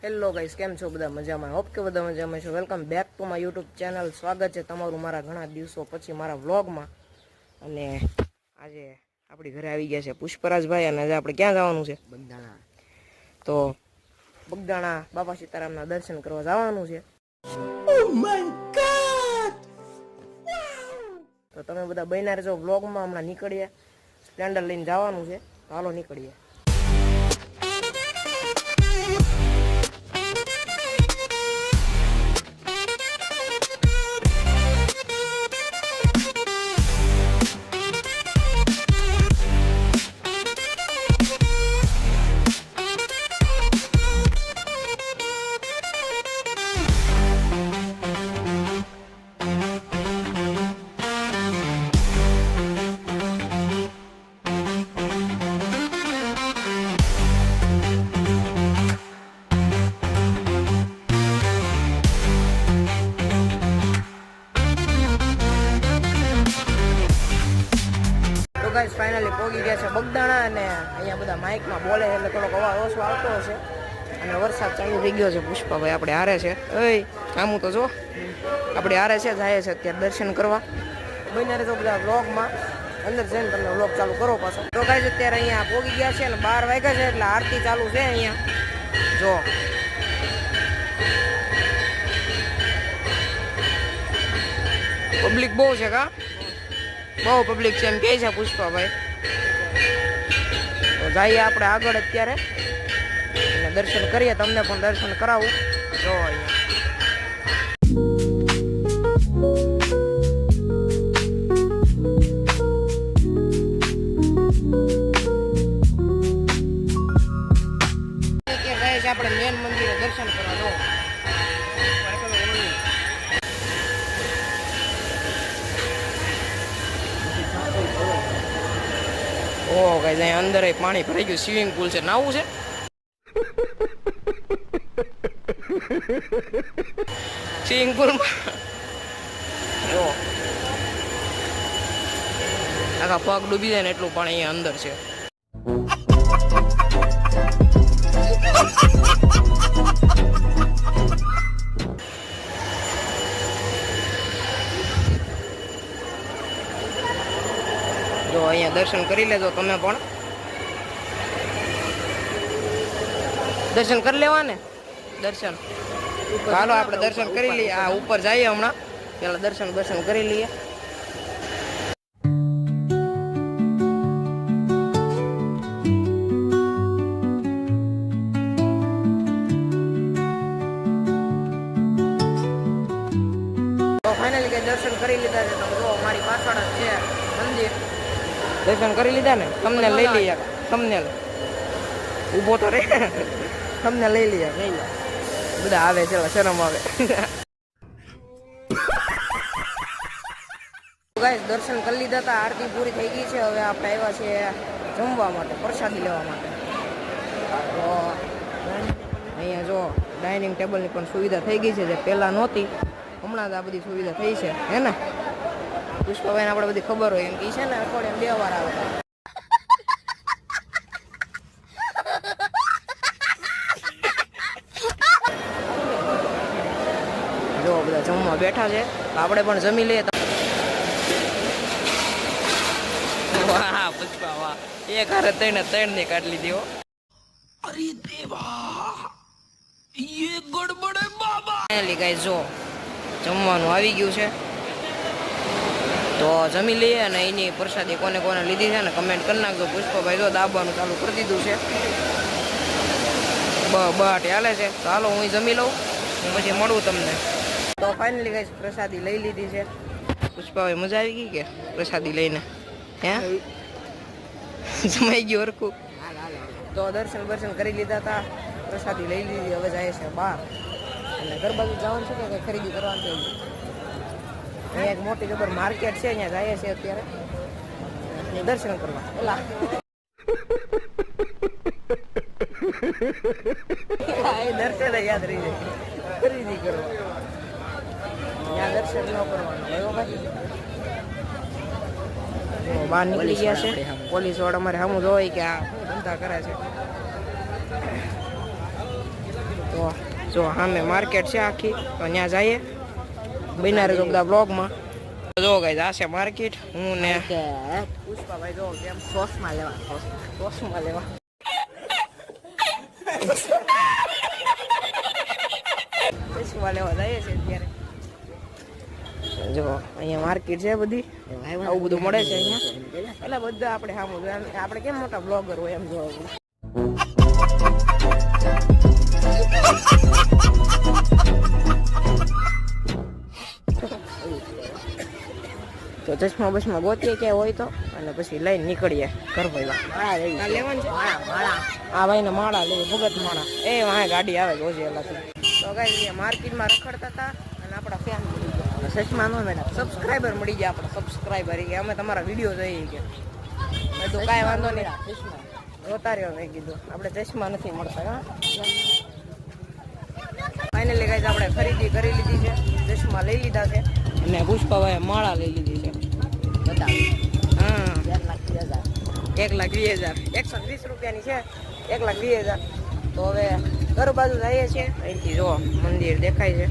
Hello guys, કેમ છો બધા? મજામાં? હોપ કે બધા મજામાં છો. Welcome back to my YouTube channel. સ્વાગત છે તમારું મારા ઘણા દિવસો પછી મારા વ્લોગમાં. અને આજે આપણી ઘરે આવી ગયા છે પુષ્પરાજભાઈ, અને આજે આપણે ક્યાં જવાનું છે? બગદાણા. તો બગદાણા બાપા સીતારામના દર્શન કરવા જવાનું છે. Oh my God! તો તમે બધા બન્યા રહેજો વ્લોગમાં. હમણાં નીકળીએ, સ્પ્લેન્ડર લઈને જવાનું છે. તો હાલો નીકળીએ. ગાઈસ ફાઇનલી પહોંચી ગયા છે બગદાણા, અને અહીંયા બધા માઇકમાં બોલે એટલે થોડોક અવાજ ઓછો આવતો હશે. અને વરસાદ ચાલુ થઈ ગયો છે. પુષ્પાભાઈ આપણે હારે છે. ઓય આમું તો જો આપણે હારે છે, જાય છે અત્યારે દર્શન કરવા. બન્યા રહેજો બધા વ્લોગમાં. અંદર જઈને તમને વ્લોગ ચાલુ કરો પાછો. તો ગાઈસ અત્યારે અહીંયા પહોંચી ગયા છે અને 12 વાગ્યા છે એટલે આરતી ચાલુ છે અહીંયા. જો પબ્લિક બહુ છે કા? બહુ પબ્લિક છે એમ કહે છે પુષ્પાભાઈ. તો જઈએ આપણે આગળ અત્યારે અને દર્શન કરીએ. તમને પણ દર્શન કરાવું. જો અહીંયા આપણે મેન મંદિરે દર્શન કરવા જો. ઓહ ગાઈસ, અહીંયા અંદર પાણી ભરાઈ ગયું. સ્વિમિંગ પુલ છે, નાવું છે. સ્વિમિંગ પુલમાં જો આખા પગ ડૂબી જાય ને એટલું પાણી અહીંયા અંદર છે. જો અહીંયા દર્શન કરી લેજો તમે પણ. દર્શન કરી લેવા ને. દર્શન ચાલો આપણે દર્શન કરી લઈએ. આ ઉપર જઈએ હમણાં. પેલા દર્શન કરી લઈએ. તો ફાઇનલી કઈ દર્શન કરી લીધા છે. તમે જો અમારી પાછળ જ છે મંદિર. દર્શન કરી લીધા ને. તમને લઈ લઈએ. તમને ઊભો તો રે. તમને લઈ લઈએ. બધા આવે છે, શરમ આવે. ગાઈસ દર્શન કરી લીધા હતા. આરતી પૂરી થઈ ગઈ છે. હવે આપણે આવ્યા છીએ જમવા માટે, પ્રસાદી લેવા માટે. તો અહીંયા જો ડાઇનિંગ ટેબલની પણ સુવિધા થઈ ગઈ છે, જે પહેલાં નહોતી. હમણાં જ આ બધી સુવિધા થઈ છે હે ને. પુષ્પાભાઈને આપણે બધી ખબર હોય એમ કે છે ને અઠવાડિયામાં 2 વાર આવે. જો બધા જમવા બેઠા છે. આપણે પણ જમી લઈએ. વાહ પુષ્પા વાહ, એક હારે 3 ને કાઢી લીધી હો. અરે દેવા, યે ગડબડ હે બાબા. ફાઇનલી ગાઈસ જો જમવાનું આવી ગયું છે. તો જમી લઈએ અને એની પ્રસાદી કોને કોને લીધી છે ને કમેન્ટ કરી નાખજો. પુષ્પાભાઈ જો દાબવાનું ચાલુ કરી દીધું છે. બટ હાલે છે. તો હાલો હું જમી લઉં, પછી મળું તમને. તો ફાઇનલી ગાઈસ પ્રસાદી લઈ લીધી છે. પુષ્પાભાઈ મજા આવી ગઈ કે પ્રસાદી લઈને? હે જમાઈ ગયું હરખું? તો દર્શન કરી લીધા હતા, પ્રસાદી લઈ લીધી. હવે જાય છે બહાર અને ઘર બાજુ જવાનું છે કે ખરીદી કરવાનું છે. અહીંયા એક મોટી જબર માર્કેટ છે, અહીંયા જાય છે અત્યારે દર્શન કરવા. એલા દર્શન યાદ રહી જાય. ખરીદી કરવા ત્યાં દર્શન ન કરવાનું. એવો ભાઈ બહાર નીકળી ગયા છે. પોલીસ વાળા અમારે સામું જોવાય કે આ ધંધા કરે છે. તો જો સામે માર્કેટ છે આખી, તો ત્યાં જઈએ. બિના રહેજો બધા બ્લોગમાં. જો ગાઈસ આ છે માર્કેટ. હું ને પુષ્પાભાઈ જો કેમ સોસમાં લેવા ચશ્મા લેવા જઈએ છે અત્યારે. જો અહીંયા માર્કેટ છે બધી, આવું બધું મળે છે અહીંયા. એટલે બધા આપણે સામું આપણે કેમ મોટા બ્લોગર હોય એમ જોવા. તો ચશ્મા બસમાં ગોતીએ ક્યાં હોય તો, અને પછી લઈને નીકળીએ ઘર ભાઈવા લેવાનું છે. હા ભાઈ ને માળા લેવી, ભગત માળા. એ વાંહે ગાડી આવે છે ઓછી એલાથી. તો કઈ માર્કેટમાં રખડતા હતા અને આપણા ફેન મળી ગયા. ચશ્મા નો મેડમ સબસ્ક્રાઈબર મળી ગયા. આપણા સબસ્ક્રાઈબર કે અમે તમારા વિડીયો જોઈએ કે તો કાંઈ વાંધો નહીં. જોતા રહ્યો મેં કીધું આપણે ચશ્મા નથી મળતા. હા ફાઇનલી ગાઈસ આપણે ખરીદી કરી લીધી છે, ચશ્મા લઈ લીધા છે અને પુષ્પાભાઈ માળા લઈ લીધી છે. હા 1,20,000 120 રૂપિયાની છે. 1,20,000. તો હવે ઘર બાજુ જઈએ છીએ. અહીંથી જો મંદિર દેખાય છે.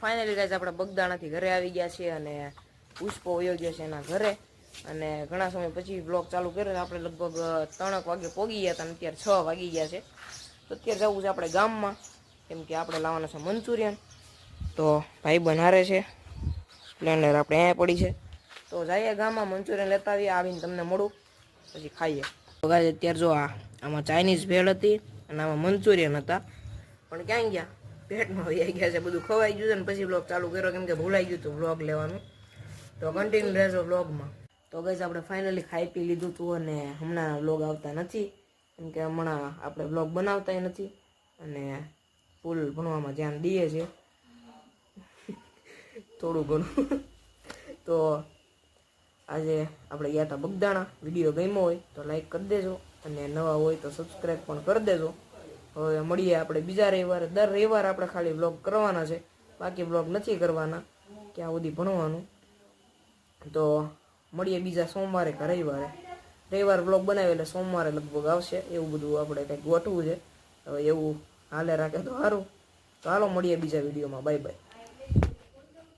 ફાઇનલી ગાઈસ આપણે બગદાણાથી ઘરે આવી ગયા છીએ અને પુષ્પો વયો ગયો છે એના ઘરે. અને ઘણા સમય પછી બ્લોગ ચાલુ કર્યો. આપણે લગભગ 3 વાગે પહોંચી ગયા હતા અને અત્યારે 6 વાગી ગયા છે. તો અત્યારે જવું છે આપણે ગામમાં, કેમ કે આપણે લાવવાના છે મંચુરિયન. તો ભાઈ બનારે છે સ્પ્લેન્ડર આપણે અહીંયા પડી છે. તો જઈએ ગામમાં મંચુરિયન લેતા આવીએ. આવીને તમને મળું પછી ખાઈએ. તો ગાઈસ અત્યારે જો આમાં ચાઇનીઝ ભેળ હતી અને આમાં મંચુરિયન હતા, પણ ક્યાં ગયા પેટમાં વહી ગયા છે. બધું ખવાઈ ગયું છે ને પછી બ્લોગ ચાલુ કર્યો કેમ કે ભૂલાઈ ગયું હતું બ્લોગ લેવાનું. તો કન્ટિન્યુ રહેજો બ્લોગમાં. તો ગાઈસ આપણે ફાઇનલી ખાઈ પી લીધું હતું અને હમણાં બ્લોગ આવતા નથી, કેમ કે હમણાં આપણે બ્લોગ બનાવતા નથી અને ફૂલ ભણવામાં ધ્યાન દઈએ છીએ થોડું ઘણું. તો આજે આપણે ગયા હતા બગદાણા. વિડીયો ગમ્યો હોય તો લાઈક કરી દેજો અને નવા હોય તો સબસ્ક્રાઈબ પણ કરી દેજો. હવે મળીએ આપણે બીજા રવિવારે. દર રવિવારે આપણે ખાલી બ્લોગ કરવાના છે, બાકી બ્લોગ નથી કરવાના, ક્યાં સુધી ભણવાનું. તો મળીએ બીજા સોમવારે કે રવિવારે. રવિવારે બ્લોગ બનાવે એટલે સોમવારે લગભગ આવશે. એવું બધું આપણે કંઈક ગોઠવું છે. હવે એવું હાલે રાખે તો સારું. તો હાલો મળીએ બીજા વિડીયોમાં. Bye bye.